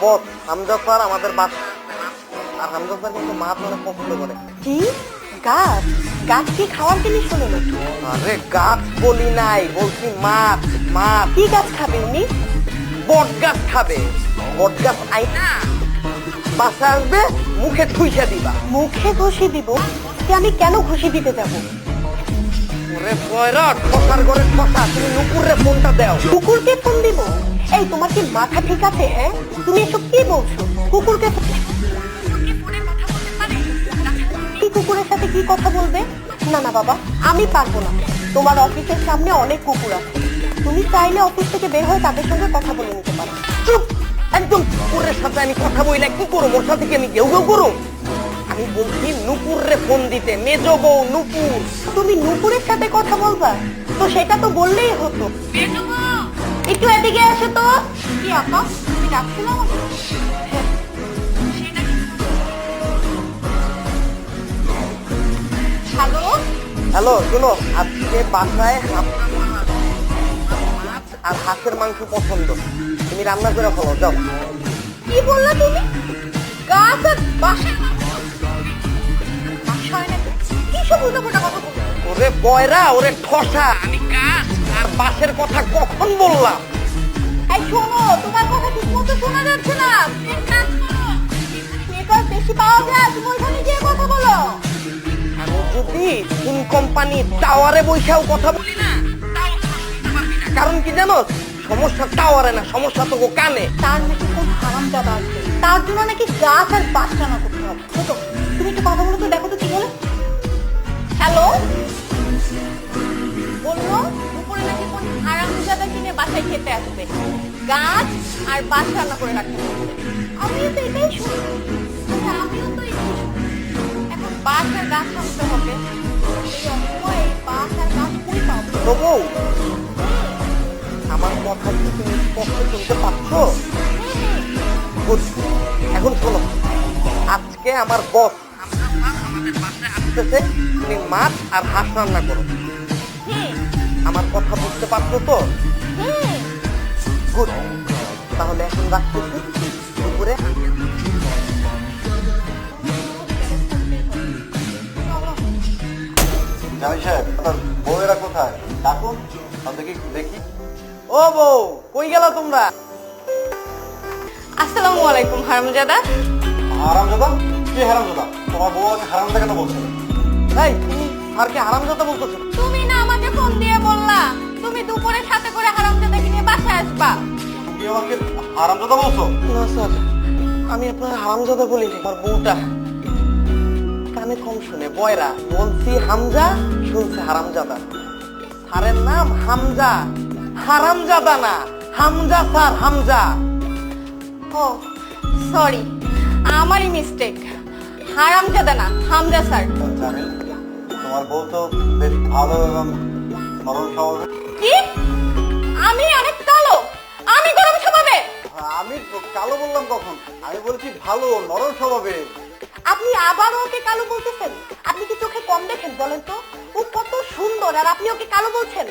বস Hamza sir আমাদের বাসা, আর Hamza sir কিন্তু মাছ অনেক পছন্দ করে। কি গাছ? গাছ কি খাওয়ার জিনিস হলো নাকি? আরে গাছ বলি নাই, বলছি মাছ। মাছ কি গাছ খাবে উনি? বট গাছ খাবে। বট গাছ আইনা বাসা আসবে, মুখে ঠুইসা দিবা। মুখে ঘষি দিব? যে আমি কেন ঘষি দিতে যাব? ওরে বয়রা, ঠসার ঘরে ঠসা, তুমি নুপুরে ফোনটা দাও। কুকুরকে ফোন দিব? এই তোমার কি মাথা ঠিক আছে? হ্যাঁ, তুমি এসব কি বলছো? কুকুরকে কি কুকুরের সাথে কি কথা বলবে? না না বাবা, আমি পারবো না। তোমার অফিসের সামনে অনেক কুকুর আছে, তুমি চাইলে অফিস থেকে বের হয়ে তাদের সঙ্গে কথা বলে নিতে পারো। চুপ, একদম কুকুরের সাথে আমি কথা বইলে কি করো? ওর সাথে কি আমি গেউ গেউ করো? আমি বলছি নুপুরে ফোন দিতে, মেজো বউ নুপুর। তুমি নুপুরের সাথে কথা বলবা? তো সেটা তো বললেই হতো। একটু এদিকে আসো তো। কি আপা, তুমি ডাকছিল আমাকে? হ্যালো হ্যালো, শুনো, আজকে বাসায় মাছ আর হাঁসের মাংস পছন্দ, তুমি রান্না করে ফেলো, যাও। কি বললা তুমি? গাছ আর বাসায় বাসায় নাকি? কি সব উল্টাপাল্টা কথা বলছো? ওরে বয়রা, ওরে ঠসা, আমি গাছ আর বাসের কথা কখন বললাম? এই শোনো, তোমার কথা ঠিক মতো শোনা যাচ্ছে না। এক কাজ করো, নেটওয়ার্ক বেশি পাওয়া যায়, তুমি ওইখানে গিয়ে কথা বলো। আমি যদি ফোন কোম্পানি টাওয়ারে বৈশাও কথা বলি না, তাও শুনতে পারবি না। কারণ কি জানো, সমস্যা টাওয়ারে না, সমস্যা তো কানে। তার নাকি কোন হারামজাদা আছে, তার জন্য নাকি গাছ আর বাস রান্না করতে হবে। দেখো, তুমি একটু কথা বলো তো, দেখো তো কি বলে। হ্যালো, বললো দুপুরে নাকি কোন হারামজাদা কিনে বাসায় খেতে আসবে, গাছ আর বাস রান্না করে রাখতে হবে। আমিও তো এটাই শুনি। আমিও তো এটাই শুনি। এখন বাস আর গাছ আনতে হবে। এই অসময়ে এই বাস আর গাছ কই পাবো? তো বউ, আমার কথা কি তুমি স্পষ্ট শুনতে পাচ্ছ? Good. এখন শোনো, আজকে আমার বস আমাদের বাসায় আসতেছে, তুমি মাছ আর হাঁস রান্না করো। আমার কথা বুঝতে পারছো তো? গুড, তাহলে এখন রাখতেছি, দুপুরে জামাই সাহেব, আপনার বউয়েরা কোথায়? ডাকুন, দেখি দেখি। ও বউ, কই গেল তোমরা? আসসালামু আলাইকুম হারামজাদা। হারামজাদা? কে হারামজাদা? তোমার বউ আগে হারামজাদা কেন বলছে? এই তুমি স্যারকে হারামজাদা বলতেছো? তুমি না আমাকে ফোন দিয়ে বললা তুমি দুপুরে সাথে করে হারামজাদাকে নিয়ে বাসায় আসবা। তুমি আমাকে হারামজাদা বলছো? না স্যার, আমি আপনার হারামজাদা বলিনি। আমার বউটা কানে কম শুনে, বয়রা, বলছি হামজা, শুনছে হারামজাদা। স্যারের নাম হামজা, হারামজাদা না, হামজা স্যার, হামজা। ও সরি, আমারই মিস্টেক। হারামজাদা না, হামজা স্যার। জামিল, তোমার বউ তো বেশ ভালো এবং নরম স্বভাবের। কি? আমি অনেক কালো? আমি গরম স্বভাবে? আমি কালো বললাম কখন? আমি বলছি ভালো নরম স্বভাবের। আপনি আবার ওকে কালো বলতেছেন? আপনি কি চোখে কম দেখেন বলেন তো? ও কত সুন্দর আর আপনি ওকে কালো বলছেন?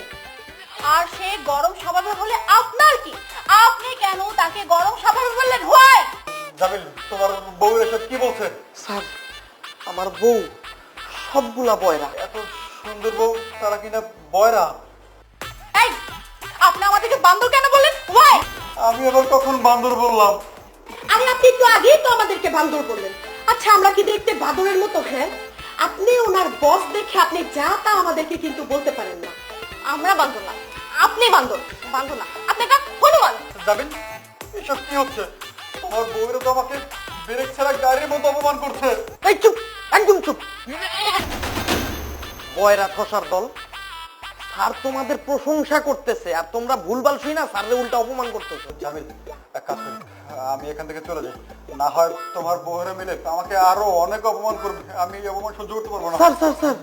আর সে গরম স্বভাবের হলে আপনার কি? আপনি কেন তাকে গরম স্বভাবের বললেন? হোয়াই? জামিল, তোমার বউ এসব কি বলছে? স্যার, আমার বউ সবগুলা বয়রা। এত সুন্দর বউ, তারা কিনা বয়রা? এই, আপনি আমাদেরকে বান্দর কেন বললেন? হোয়াই? আমি আবার কখন বান্দর বললাম? আরে আপনি একটু আগেই তো আমাদেরকে বান্দর বললেন। আচ্ছা, আমরা কি দেখতে বাদরের মতো? হ্যাঁ, আপনি ওনার বস দেখে আপনি যা তা আমাদেরকে কিন্তু বলতে পারেন না। আমরা বান্দর না, আপনি বান্দর। বান্দর না, আপনি একটা হনুমান। জামিল, এসব কি হচ্ছে? তোমার বউয়েরা তো আমাকে ব্রেক ছাড়া গাড়ির মতো অপমান করছে। এই চুপ, একদম চুপ। বয়রা ঠসার দল, স্যার তোমাদের প্রশংসা করতেছে আর তোমরা ভুলভাল শুই না স্যারের উল্টা অপমান করতেছো। জামিল, এক কাজ করি, আমি এখান থেকে চলে যাই। না হয় তোমার বউয়েরা মিলে আমাকে আরো অনেক অপমান করবে। আমি এই অপমান সহ্য করতে পারবো না। স্যার স্যার স্যার,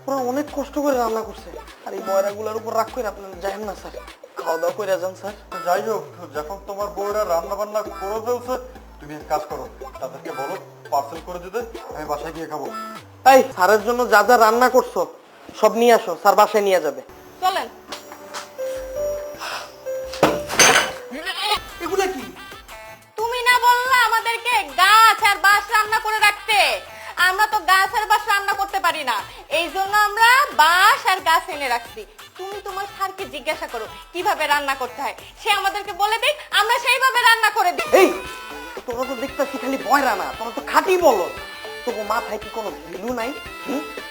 ওরা অনেক কষ্ট করে রান্না করছে, আর এই বয়রাগুলোর উপর রাগ করে আপনারা যাবেন না স্যার, খাওয়া দাওয়া করে যান স্যার। যাই হোক, যখন তোমার বউয়েরা রান্না বান্না করে ফেলছে, তুমি এক কাজ করো, তাদেরকে বলো পার্সেল করে দিতে, আমি বাসায় গিয়ে খাবো। এই স্যারের জন্য যা যা রান্না করছো সব নিয়ে আসো, স্যার বাসায় নিয়ে যাবে। চলেন। এগুলা কি? তুমি না বল হয়েছে, আমরা তো গাছ আর বাঁশ রান্না করতে পারি না, এই জন্য আমরা বাঁশ আর গাছ এনে রাখছি। তুমি তোমার স্যারকে জিজ্ঞাসা করো কিভাবে রান্না করতে হয়, সে আমাদেরকে বলে দিক, আমরা সেইভাবে রান্না করে দিই। এই তোরা তো দেখতেছি খালি বয়রা না, তোরা তো খাঁটি বলো। তবু মাথায় কি কোনো ভ্যালু নাই?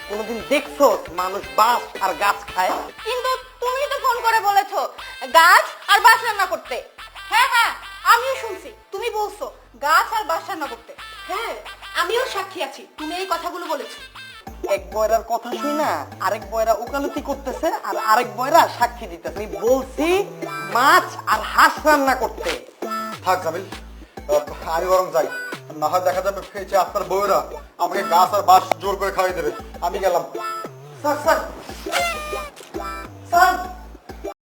কোনোদিন দেখছো মানুষ বাঁশ আর গাছ খায়? কিন্তু তুমি তো ফোন করে বলেছো গাছ আর বাঁশ রান্না করতে। হ্যাঁ হ্যাঁ, আমিও শুনছি তুমি বলছো গাছ আর বাঁশ রান্না করতে। হ্যাঁ, আমিও সাক্ষী আছি তুমি এই কথাগুলো বলেছো। এক বয়রার কথা শুই না আরেক বয়রা ওকালতি করতেছে, আর আরেক বয়রা সাক্ষী দিতেছে। আমি বলছি মাছ আর হাঁস রান্না করতে। থাক জামিল, আমি বরং যাই, না হয় দেখা যাবে এই যে আপনার বউয়েরা আমাকে গাছ আর বাঁশ জোর করে খাওয়াই দেবে। আমি গেলাম। Sir sir sir